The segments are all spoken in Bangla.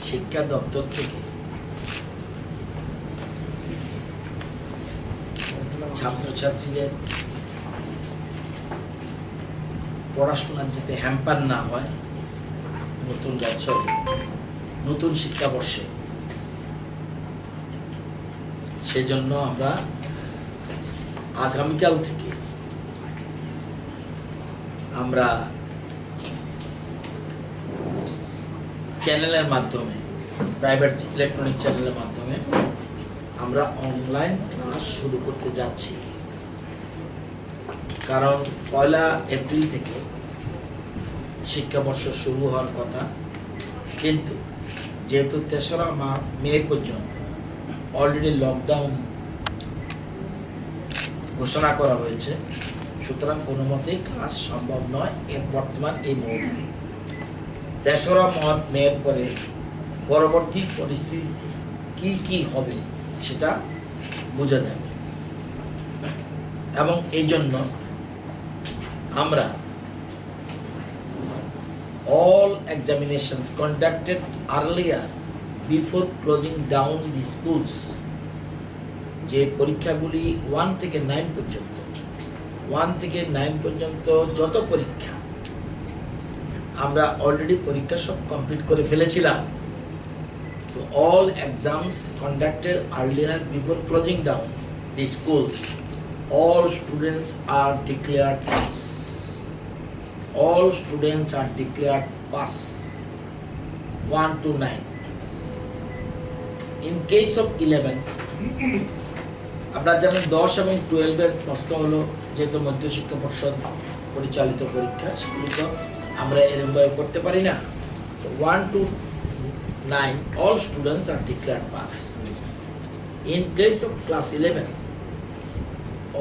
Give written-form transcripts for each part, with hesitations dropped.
শিক্ষা দপ্তর থেকে ছাত্রছাত্রীদের পড়াশোনার যাতে হ্যাম্পার না হয় নতুন বছরে, নতুন শিক্ষাবর্ষে, সেজন্য আমরা আগামীকাল থেকে আমরা চ্যানেলের মাধ্যমে, প্রাইভেট ইলেকট্রনিক চ্যানেলের মাধ্যমে আমরা অনলাইন ক্লাস শুরু করতে যাচ্ছি। কারণ 1 এপ্রিল থেকে শিক্ষাবর্ষ শুরু হওয়ার কথা, কিন্তু যেহেতু 3রা মে পর্যন্ত অলরেডি লকডাউন ঘোষণা করা হয়েছে, সুতরাং কোনো মতেই ক্লাস সম্ভব নয় বর্তমান এই মুহূর্তে। 3রা মের পরে পরবর্তী পরিস্থিতিতে কি হবে সেটা বোঝা যাবে, এবং এই জন্য আমরা all examinations conducted earlier before closing down the schools, যে পরীক্ষাগুলি 1 থেকে 9 পর্যন্ত, 1 থেকে 9 পর্যন্ত যত পরীক্ষা আমরা অলরেডি পরীক্ষা সব কমপ্লিট করে ফেলেছিলাম। তো all exams conducted earlier before closing down the schools, all students are declared pass. All students are declared pass 1 to 9. In case of 11, আপনারা জানেন 10 এবং 12 এর প্রশ্ন হলো, যেহেতু মধ্যশিক্ষা পর্ষদ পরিচালিত পরীক্ষা, সেগুলি তো আমরা এরকমভাবে করতে পারি না। তো 1 to 9 all students are declared pass. In case of class 11,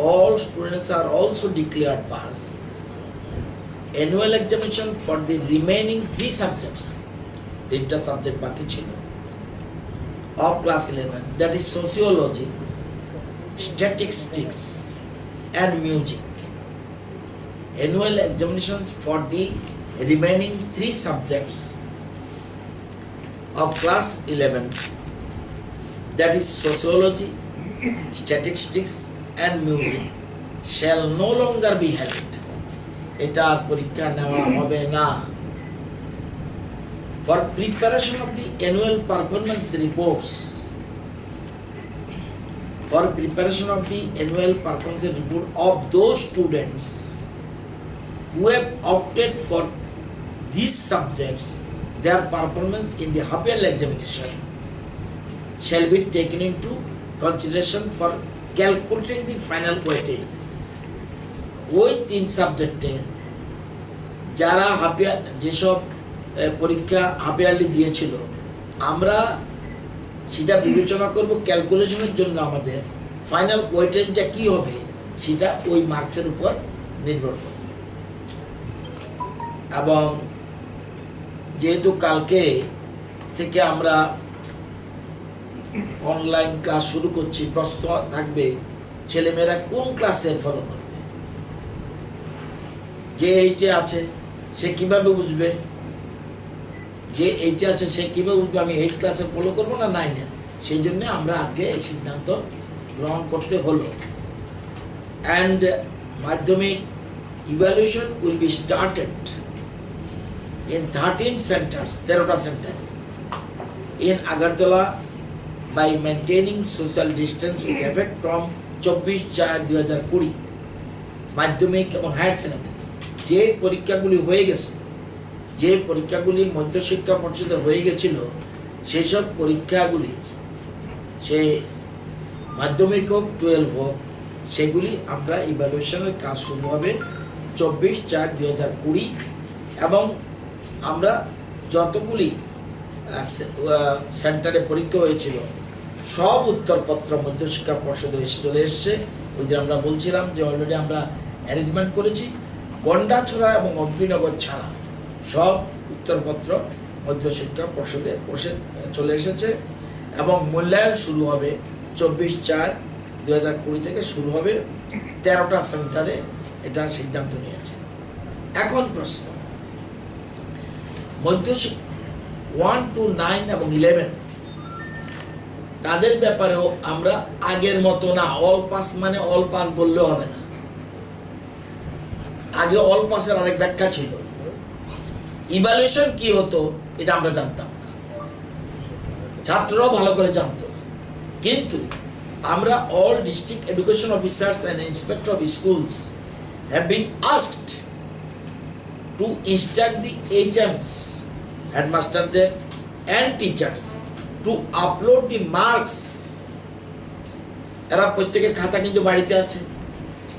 all students are also declared pass. Annual examination for the remaining 3 subjects, 3টা সাবজেক্ট বাকি ছিল of class 11, that is sociology, statistics and music. Annual examinations for the remaining 3 subjects of class 11, that is sociology, statistics and music, shall no longer be held. এটা পরীক্ষা নেওয়া হবে না। For preparation of the annual performance reports, for preparation of the annual performance report of those students who have opted for these subjects, their performance in the half-yearly examination shall be taken into consideration for calculating the final weightage. ওই 3 সাবজেক্টের যারা যেসব পরীক্ষা হাফ ইয়ারলি দিয়েছিল, আমরা সেটা বিবেচনা করব ক্যালকুলেশনের জন্য। আমাদের ফাইনাল ওয়েটেজটা কি হবে সেটা ওই মার্কসের উপর নির্ভর করবে। এবং যেহেতু কালকে থেকে আমরা অনলাইন ক্লাস শুরু করছি, প্রশ্ন থাকবে ছেলেমেয়েরা কোন ক্লাসে ফলো করবে। যে এইটে আছে সে কিভাবে বুঝবে, যে এইটে আছে সে কিভাবে বুঝবে আমি 8 ক্লাসে ফলো করবো না 9-এ। সেই জন্য আমরা আজকে এই সিদ্ধান্ত গ্রহণ করতে হলো। অ্যান্ড মাধ্যমিক evaluation will be started in 13 centers, 13টা সেন্টারে in Agartala by maintaining social distance with effect from 24/4/2020। মাধ্যমিক এবং হায়ার সেকেন্ডারি যে পরীক্ষাগুলি হয়ে গেছে, যে পরীক্ষাগুলি মধ্যশিক্ষা পর্ষদে হয়ে গেছিল, সেই সব পরীক্ষাগুলি, সে মাধ্যমিক হোক 12 হোক, সেগুলি আমরা ইভ্যালুয়েশনের কাজ শুরু হবে 24/4/2020। এবং আমরা যতগুলি সেন্টারে পরীক্ষা হয়েছিল সব উত্তরপত্র মধ্যশিক্ষা পর্ষদে চলে এসছে। ওই যে আমরা বলছিলাম যে অলরেডি আমরা অ্যারেঞ্জমেন্ট করেছি, গন্ডাছড়া এবং অগ্নিনগর ছাড়া সব উত্তরপত্র মধ্যশিক্ষা পর্ষদে চলে এসেছে। এবং মূল্যায়ন শুরু হবে 24/4/2020 থেকে শুরু হবে। 13টা সেন্টারে এটা সিদ্ধান্ত নিয়েছে। এখন প্রশ্ন, 1 to 9 এবং 11 তাদের ব্যাপারেও আমরা আগের মতো না, অল পাস মানে অল পাস বললেও হবে না। আগে অল পাসের অনেক ব্যাখ্যা ছিল, ইভালুয়েশন কি হতো এটা আমরা জানতাম না, ছাত্ররাও ভালো করে জানতো না। কিন্তু আমরা all district education officers and inspector of schools have been asked to instruct the HMs, হেডমাস্টারদের and teachers to upload the marks. এরা প্রত্যেকের খাতা কিন্তু বাড়িতে আছে,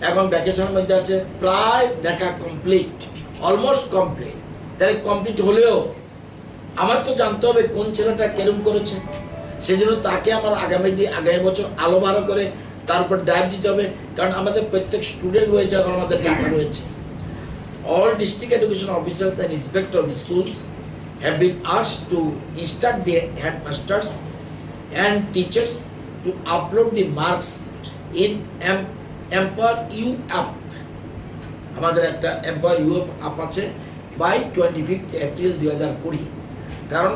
এখন ভ্যাকেশনের মধ্যে আছে, প্রায় দেখা কমপ্লিট, অলমোস্ট কমপ্লিট। তাহলে কমপ্লিট হলেও আমার তো জানতে হবে কোন ছেলেটা কেরম করেছে, সেজন্য তাকে আমার আগামী বছর আলো বারো করে তারপর ডায়েট দিতে হবে, কারণ আমাদের প্রত্যেক স্টুডেন্ট রয়েছে, এখন আমাদের টাকা রয়েছে। All district education officers and inspector of schools have been asked to instruct the headmasters and teachers to upload the marks in Empower You app. আমাদের একটা Empower You app আছে by 25th April 2020। কারণ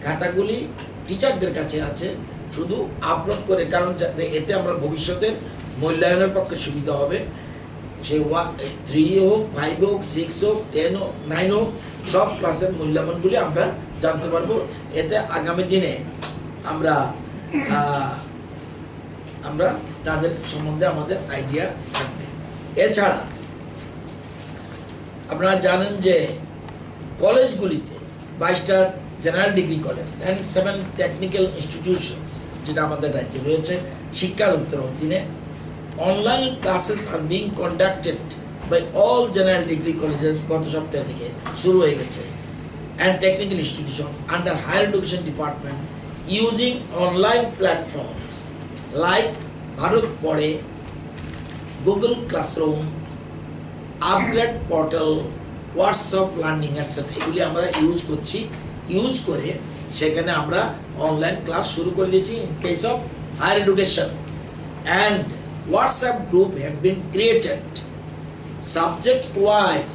খাতাগুলি টিচারদের কাছে আছে, শুধু আপলোড করে, কারণ এতে আমরা ভবিষ্যতের মূল্যায়নের পক্ষে সুবিধা হবে। সেই 3 হোক, 5 হোক, 6 হোক, 10 হোক, 9 হোক, সব ক্লাসের মূল্যায়নগুলি আমরা জানতে পারবো। এতে আগামী দিনে আমরা তাদের সম্বন্ধে আমাদের আইডিয়া থাকবে। এছাড়া আপনারা জানেন যে কলেজগুলিতে 22টা general degree college and 7 technical institutions যেটা আমাদের রাজ্যে রয়েছে শিক্ষা দপ্তরের অধীনে, online classes are being conducted by all general degree colleges গত সপ্তাহ থেকে শুরু হয়ে গেছে, and technical institution under higher education department using online platforms like Bharat Padhe, Google classroom, upGrad portal, WhatsApp learning etcetera. এগুলি আমরা ইউজ করে সেখানে আমরা অনলাইন ক্লাস শুরু করে দিয়েছি in case of higher education. And WhatsApp group have been created subject wise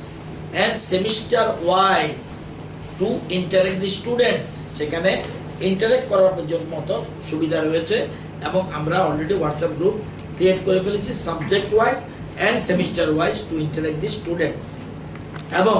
and semester wise to interact the students। সেখানে ইন্টারেক্ট করার মতো সুবিধা রয়েছে এবং আমরা অলরেডি WhatsApp গ্রুপ ক্রিয়েট করে ফেলেছি subject wise and semester wise to interact the students. এবং